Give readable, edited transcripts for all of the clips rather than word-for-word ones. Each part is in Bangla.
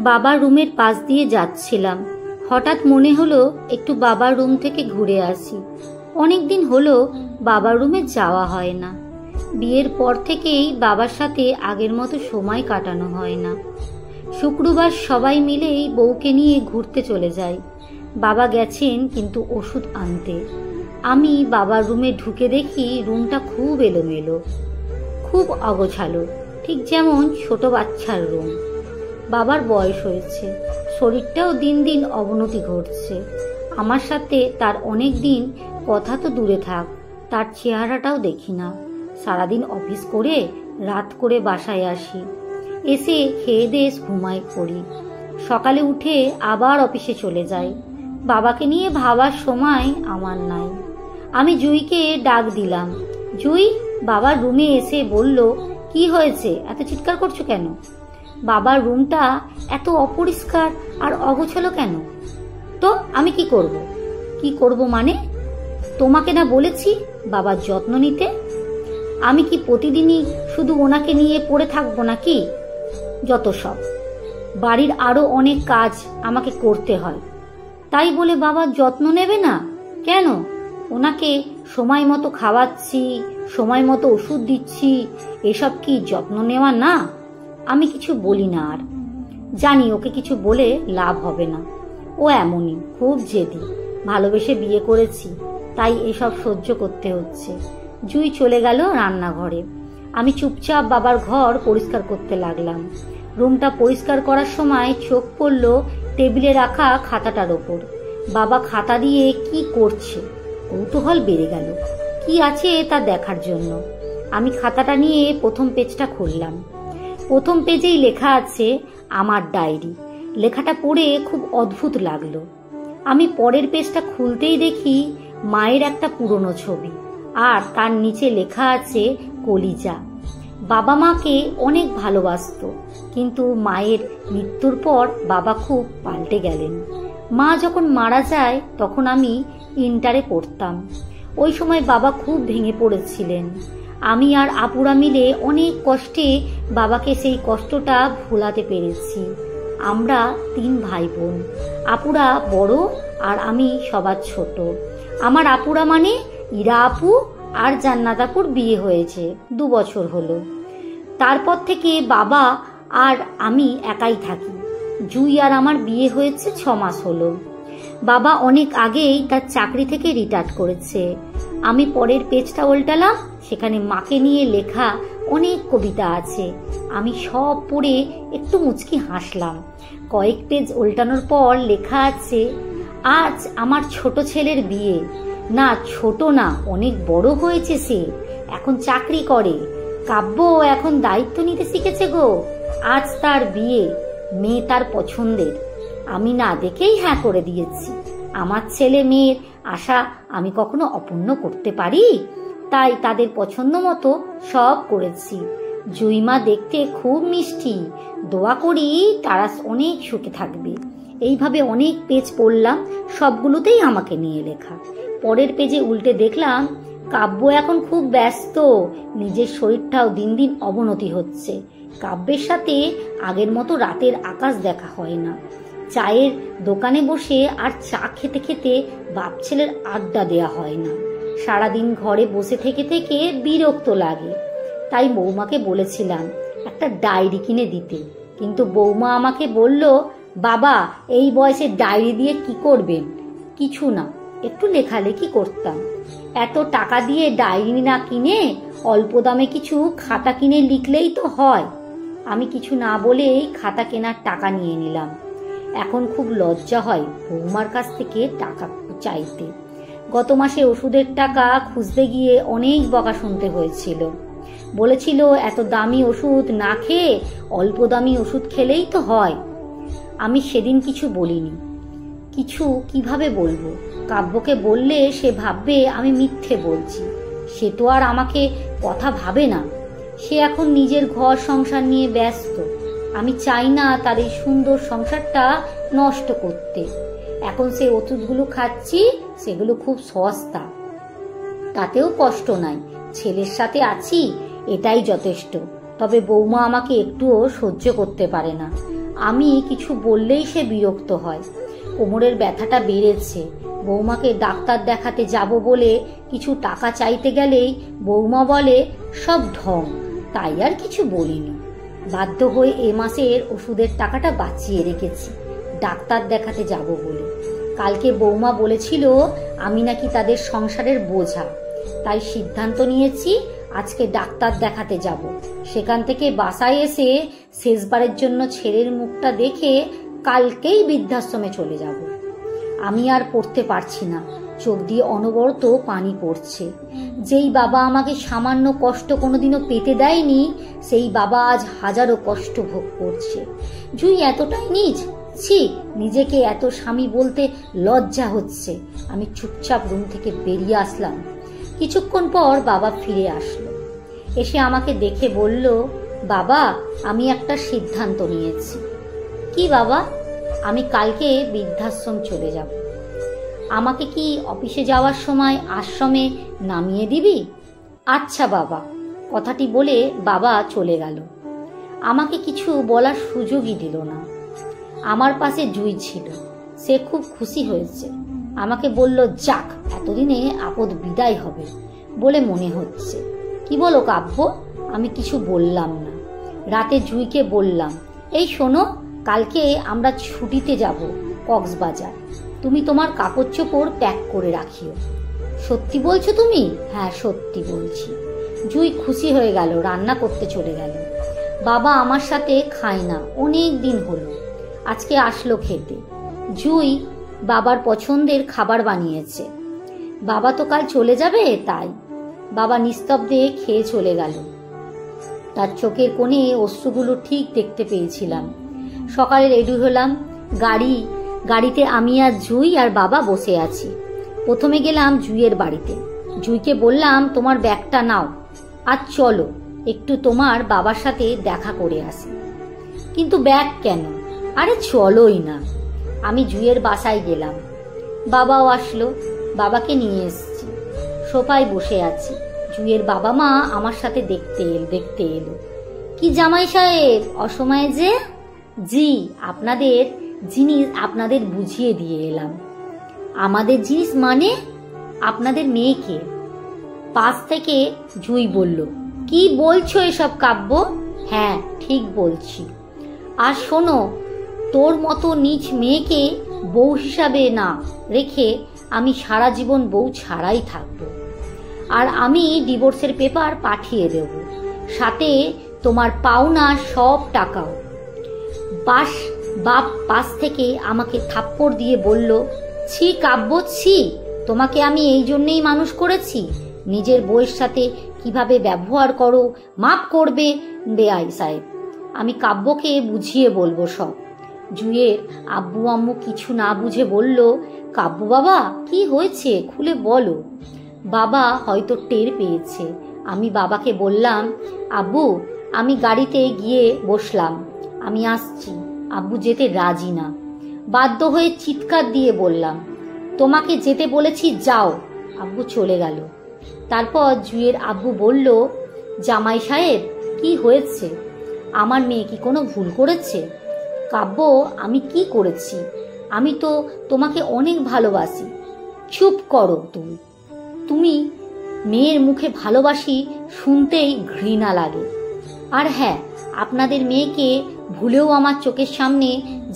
বাবার রুমের পাশ দিয়ে যাচ্ছিলাম, হঠাৎ মনে হলো একটু বাবার রুম থেকে ঘুরে আসি। অনেকদিন হলো বাবার রুমে যাওয়া হয় না। বিয়ের পর থেকেই বাবার সাথে আগের মতো সময় কাটানো হয় না। শুক্রবার সবাই মিলেই বউকে নিয়ে ঘুরতে চলে যাই। বাবা গেছেন কিন্তু ওষুধ আনতে। আমি বাবার রুমে ঢুকে দেখি রুমটা খুব এলোমেলো, খুব অগোছালো, ঠিক যেমন ছোট বাচ্চার রুম। বাবার বয়স হয়েছে, শরীরটাও দিন দিন অবনতি ঘটছে। আমার সাথে তার অনেক দিন কথা তো দূরে থাক, তার চেহারাটাও দেখি না। সারাদিন অফিস করে রাত করে বাসায় আসি, এসে খেয়ে দিয়ে ঘুমাই পড়ি। সকালে উঠে আবার অফিসে চলে যাই। বাবাকে নিয়ে ভাবার সময় আমার নাই। আমি জুইকে ডাক দিলাম। জুই, বাবার রুমে এসে বলল, কি হয়েছে, এত চিৎকার করছো কেন? বাবার রুমটা এত অপরিষ্কার আর অগোছালো কেন? তো আমি কি করব? কি করব মানে? তোমাকে না বলেছি বাবার যত্ন নিতে? আমি কি প্রতিদিনই শুধু ওনাকে নিয়ে পড়ে থাকবো নাকি? যত সব, বাড়ির আরো অনেক কাজ আমাকে করতে হয়, তাই বলে বাবার যত্ন নেবে না কেন? ওনাকে সময় মতো খাওয়াচ্ছি, সময় মতো ওষুধ দিচ্ছি, এসব কি যত্ন নেওয়া না? আমি কিছু বলি না। আর জানি ওকে কিছু বলে লাভ হবে না। ও এমনই, খুব জেদি। ভালোবেসে বিয়ে করেছি, তাই এসব সহ্য করতে হচ্ছে। জুই চলে গেল রান্নাঘরে। আমি চুপচাপ বাবার ঘর পরিষ্কার করতে লাগলাম। রুমটা পরিষ্কার করার সময় চোখ পড়ল টেবিলে রাখা খাতাটার ওপর। বাবা খাতা দিয়ে কি করছে, কৌতূহল বেড়ে গেল কি আছে তা দেখার জন্য। আমি খাতাটা নিয়ে প্রথম পেজটা খুললাম। প্রথম পেজেই লেখা আছে আমার ডায়েরি। লেখাটা পড়ে খুব অদ্ভুত লাগলো। আমি পরের পেজটা খুলতেই দেখি মায়ের একটা পুরনো ছবি, আর তার নিচে লেখা আছে কলিজা। বাবা মাকে অনেক ভালোবাসতো, কিন্তু মায়ের মৃত্যুর পর বাবা খুব পাল্টে গেলেন। মা যখন মারা যায় তখন আমি ইন্টারে পড়তাম। ওই সময় বাবা খুব ভেঙে পড়েছিলেন। আমি আর আপুরা মিলে অনেক কষ্টে বাবাকে সেই কষ্টটা ভোলাতে পেরেছি। আমরা 3 ভাই বোন। আপুরা বড় আর আমি সবার ছোট। আমার আপুরা মানে ইরা আপু আর জান্নাত আপুর বিয়ে হয়েছে 2 বছর হলো। তারপর থেকে বাবা আর আমি একাই থাকি। জুই আর আমার বিয়ে হয়েছে 6 মাস হলো। বাবা অনেক আগেই তার চাকরি থেকে রিটায়ার করেছে। আমি পরের পেজটা উল্টালাম, সেখানে মাকে নিয়ে লেখা অনেক কবিতা আছে। আমি সব পড়ে একটু মুচকি হাসলাম। কয়েক পেজ উল্টানোর পর লেখা আছে, আজ আমার ছোট ছেলের বিয়ে। না ছোট না, অনেক বড় হয়েছে সে, এখন চাকরি করে। কাব্য এখন দায়িত্ব নিতে শিখেছে গো। আজ তার বিয়ে, মেয়ে তার পছন্দের। আমি না দেখেই হ্যাঁ করে দিয়েছি। আমার ছেলে মেয়ের আশা আমি কখনো অপূর্ণ করতে পারি? তাই তাদের পছন্দ মতো সব করেছি। জুইমা দেখতে খুব মিষ্টি, দোয়া করি তারা অনেক সুখে থাকবে। এইভাবে অনেক পেজ পড়লাম, সবগুলোতেই আমাকে নিয়ে লেখা। পরের পেজে উল্টে দেখলাম কাব্য এখন খুব ব্যস্ত, নিজের শরীরটাও দিন দিন অবনতি হচ্ছে। কাব্যের সাথে আগের মতো রাতের আকাশ দেখা হয় না। চায়ের দোকানে বসে আর চা খেতে খেতে বাপ ছেলের আড্ডা দেয়া হয় না। সারাদিন ঘরে বসে থেকে থেকে বিরক্ত লাগে। তাই বৌমাকে বলেছিলাম একটা ডায়েরি কিনে দিতে, কিন্তু বৌমা আমাকে বলল, বাবা এই বয়সে ডায়েরি দিয়ে কি করবেন? কিছু না, একটু লেখালেখি করতাম। এত টাকা দিয়ে ডায়েরি না কিনে অল্প দামে কিছু খাতা কিনে লিখলেই তো হয়। আমি কিছু না বলেই খাতা কেনার টাকা নিয়ে নিলাম। এখন খুব লজ্জা হয় বৌমার কাছ থেকে টাকা চাইতে। গত মাসে ওষুধের টাকা খুঁজতে গিয়ে অনেক বকা শুনতে হয়েছিল। বলেছিল এত দামি ওষুধ না খেয়ে অল্প দামি ওষুধ খেলেই তো হয়। আমি সেদিন কিছু বলিনি। কিছু কিভাবে বলবো? কাব্যকে বললে সে ভাববে আমি মিথ্যে বলছি। সে তো আর আমাকে কথা ভাবে না। সে এখন নিজের ঘর সংসার নিয়ে ব্যস্ত। আমি চাই না তার এই সুন্দর সংসারটা নষ্ট করতে। এখন সে ওষুধগুলো খাচ্ছি, সেগুলো খুব সস্তা, তাতেও কষ্ট নাই। ছেলের সাথে আছি, এটাই যথেষ্ট। তবে বৌমা আমাকে একটুও সহ্য করতে পারে না। আমি কিছু বললেই সে বিরক্ত হয়। কোমরের ব্যথাটা বেড়েছে। বৌমাকে ডাক্তার দেখাতে যাব বলে কিছু টাকা চাইতে গেলেই বৌমা বলে সব ঢং, তাই আর কিছু বলিনি। বাধ্য হয়ে এ মাসের ওষুধের টাকাটা বাঁচিয়ে রেখেছি ডাক্তার দেখাতে যাব বলে। কালকে বৌমা বলেছিল আমি নাকি তাদের সংসারের বোঝা, তাই সিদ্ধান্ত নিয়েছি আজকে ডাক্তার দেখাতে যাব। সেখান থেকে বাসায় এসে শেষবারের জন্য ছেলের মুখটা দেখে কালকেই বৃদ্ধাশ্রমে চলে যাব। আমি আর পড়তে পারছি না, চোখ দিয়ে অনবরত পানি পড়ছে। যেই বাবা আমাকে সামান্য কষ্ট কোনোদিনও পেতে দেয়নি, সেই বাবা আজ হাজারো কষ্ট ভোগ করছে। জুই এতটাই নীচ, ছি, নিজেকে এত স্বামী বলতে লজ্জা হচ্ছে। আমি চুপচাপ রুম থেকে বেরিয়ে আসলাম। কিছুক্ষণ পর বাবা ফিরে আসলো। এসে আমাকে দেখে বলল, বাবা, আমি একটা সিদ্ধান্ত নিয়েছি। কি বাবা? আমি কালকে বৃদ্ধাশ্রম চলে যাব। আমাকে কি অফিসে যাওয়ার সময় আশ্রমে নামিয়ে দিবি? আচ্ছা বাবা। কথাটি বলে বাবা চলে গেল। আমাকে কিছু বলার সুযোগই দিল না। আমার পাশে জুই ছিল। সে খুব খুশি হয়েছে। আমাকে বলল, যাক, এতদিনে আপদ বিদায় হবে বলে মনে হচ্ছে। কি বলো কাব্য? আমি কিছু বললাম না। রাতে জুইকে বললাম, এই শোনো, কালকে আমরা ছুটিতে যাব কক্সবাজার। তুমি তোমার কাপড় চোপড় প্যাক করে রাখিও। সত্যি বলছো তুমি? হ্যাঁ, সত্যি বলছি। জুই খুশি হয়ে গেল, রান্না করতে চলে গেল। বাবা আমার সাথে খায় না, অনেক দিন হলো। আজকে আসলো খেতে। জুই বাবার পছন্দের খাবার বানিয়েছে। বাবা তো কাল চলে যাবে, তাই। বাবা নিস্তব্ধে খেয়ে চলে গেল। তার চোখের কোণে অশ্রুগুলো ঠিক দেখতে পেয়েছিলাম। সকালে রেডি হলাম। গাড়িতে আমি আর জুই আর বাবা বসে আছি। প্রথমে গেলাম জুইয়ের বাড়িতে। জুইকে বললাম, তোমার ব্যাগটা নাও আর চলো একটু তোমার বাবার সাথে দেখা করে আসি। কিন্তু ব্যাগ কেন? আরে চলোই না। আমি জুইয়ের বাসায় গেলাম। বাবাও আসলো। বাবাকে নিয়ে এসেছি। সোফায় বসে আছি। জুইয়ের বাবা মা আমার সাথে দেখতে এলো। কি জামাই সাহেব, অসময়ে যে? জি, আপনাদের জিনিস আপনাদের বুঝিয়ে দিয়ে এলাম। আমাদের জিনিস মানে? আপনাদের মেয়েকে। পাশ থেকে জুই বলল, কি বলছো এসব কাব্য? হ্যাঁ, ঠিক বলছি। আর শোনো, তোর মতো নিজ মেয়েকে বউ হিসাবে না রেখে আমি সারা জীবন বউ ছাড়াই থাকব। আর আমি ডিভোর্সের পেপার পাঠিয়ে দেব, সাথে তোমার পাওনা সব টাকাও। বাপ পাশ থেকে আমাকে থাপ্পড় দিয়ে বলল, ছি কাব্য, ছি, তোমাকে আমি এই জন্যেই মানুষ করেছি নিজের বউয়ের সাথে কিভাবে ব্যবহার করো, মাপ করবে বেআই সাহেব। আমি কাব্যকে বুঝিয়ে বলবো সব। জুইয়ের আব্বু আম্মু কিছু না বুঝে বলল, কাব্য বাবা, কি হয়েছে খুলে বলো। বাবা হয়তো টের পেয়েছে। আমি বাবাকে বললাম, আব্বু, আমি গাড়িতে গিয়ে বসলাম, আমি আসছি। আব্বু যেতে রাজি না। বাধ্য হয়ে চিৎকার দিয়ে বললাম, তোমাকে যেতে বলেছি, যাও। আব্বু চলে গেল। তারপর জুইয়ের আব্বু বলল, জামাই সাহেব, কি হয়েছে? আমার মেয়ে কি কোনো ভুল করেছে? কাব্য, আমি কি করেছি? আমি তো তোমাকে অনেক ভালোবাসি। চুপ করো তুমি মেয়ের মুখে ভালোবাসি শুনতেই ঘৃণা লাগে। আর হ্যাঁ, আপনাদের মেয়েকে ভুলেও আমার চোখের সামনে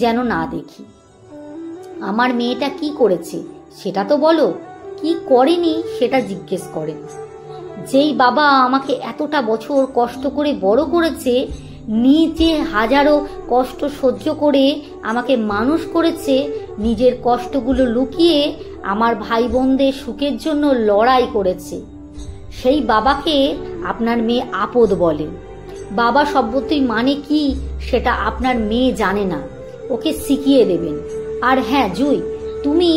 যেন না দেখি। আমার মেয়েটা কি করেছে সেটা তো বলো। কি করেনি সেটা জিজ্ঞেস করেন। যেই বাবা আমাকে এতটা বছর কষ্ট করে বড় করেছে, নিজে হাজারো কষ্ট সহ্য করে আমাকে মানুষ করেছে, নিজের কষ্টগুলো লুকিয়ে আমার ভাই বোনদের সুখের জন্য লড়াই করেছে, সেই বাবাকে আপনার মেয়ে আপদ বলে। বাবা শব্দটি মানে কি সেটা আপনার মেয়ে জানে না, ওকে শিখিয়ে দেবেন। আর হ্যাঁ জুই, তুমি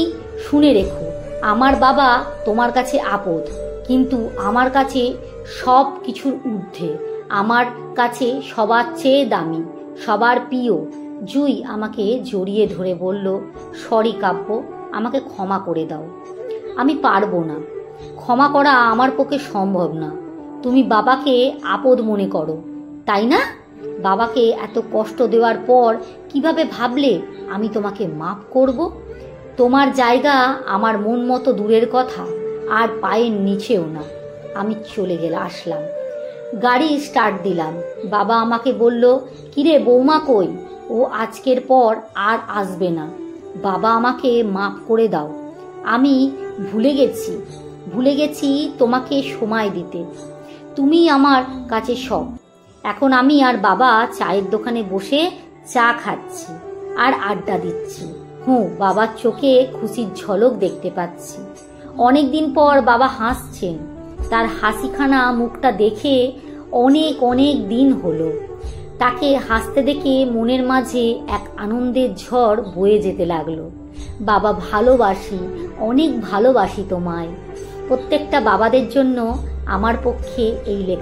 শুনে রেখো, আমার বাবা তোমার কাছে আপদ, কিন্তু আমার কাছে সব কিছুর ঊর্ধ্বে, আমার কাছে সবার চেয়ে দামি, সবার প্রিয়। জুই আমাকে জড়িয়ে ধরে বলল, সরি কাব্য, আমাকে ক্ষমা করে দাও। আমি পারবো না, ক্ষমা করা আমার পক্ষে সম্ভব না। তুমি বাবাকে আপদ মনে করো, তাই না? বাবাকে এত কষ্ট দেওয়ার পর কিভাবে ভাবলে আমি তোমাকে মাফ করব? তোমার জায়গা আমার মন মতো দূরের কথা, আর পায়ের নিচেও না। আমি চলে আসলাম। গাড়ি স্টার্ট দিলাম। বাবা আমাকে বলল, কিরে বৌমা কই? ও আজকের পর আর আসবে না। বাবা আমাকে মাফ করে দাও। আমি ভুলে গেছি তোমাকে সময় দিতে। তুমি আমার কাছে সব। এখন আমি আর বাবা চায়ের দোকানে বসে চা খাচ্ছি আর আড্ডা দিচ্ছি। বাবার চোখে খুশির ঝলক দেখতে পাচ্ছি। অনেক দিন পর বাবা হাসছেন। তার হাসিখানা মুখটা দেখে অনেক দিন হলো। তাকে হাসতে দেখে মনের মাঝে এক আনন্দের ঝড় বয়ে যেতে লাগলো। বাবা অনেক ভালোবাসি তোমায়। প্রত্যেকটা বাবাদের জন্য আমার পক্ষে এই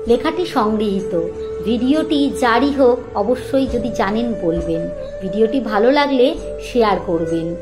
লেখাটি সংগৃহীত। ভিডিওটি জারি হোক, অবশ্যই যদি জানেন বলবেন। ভিডিওটি ভালো লাগলে শেয়ার করবেন।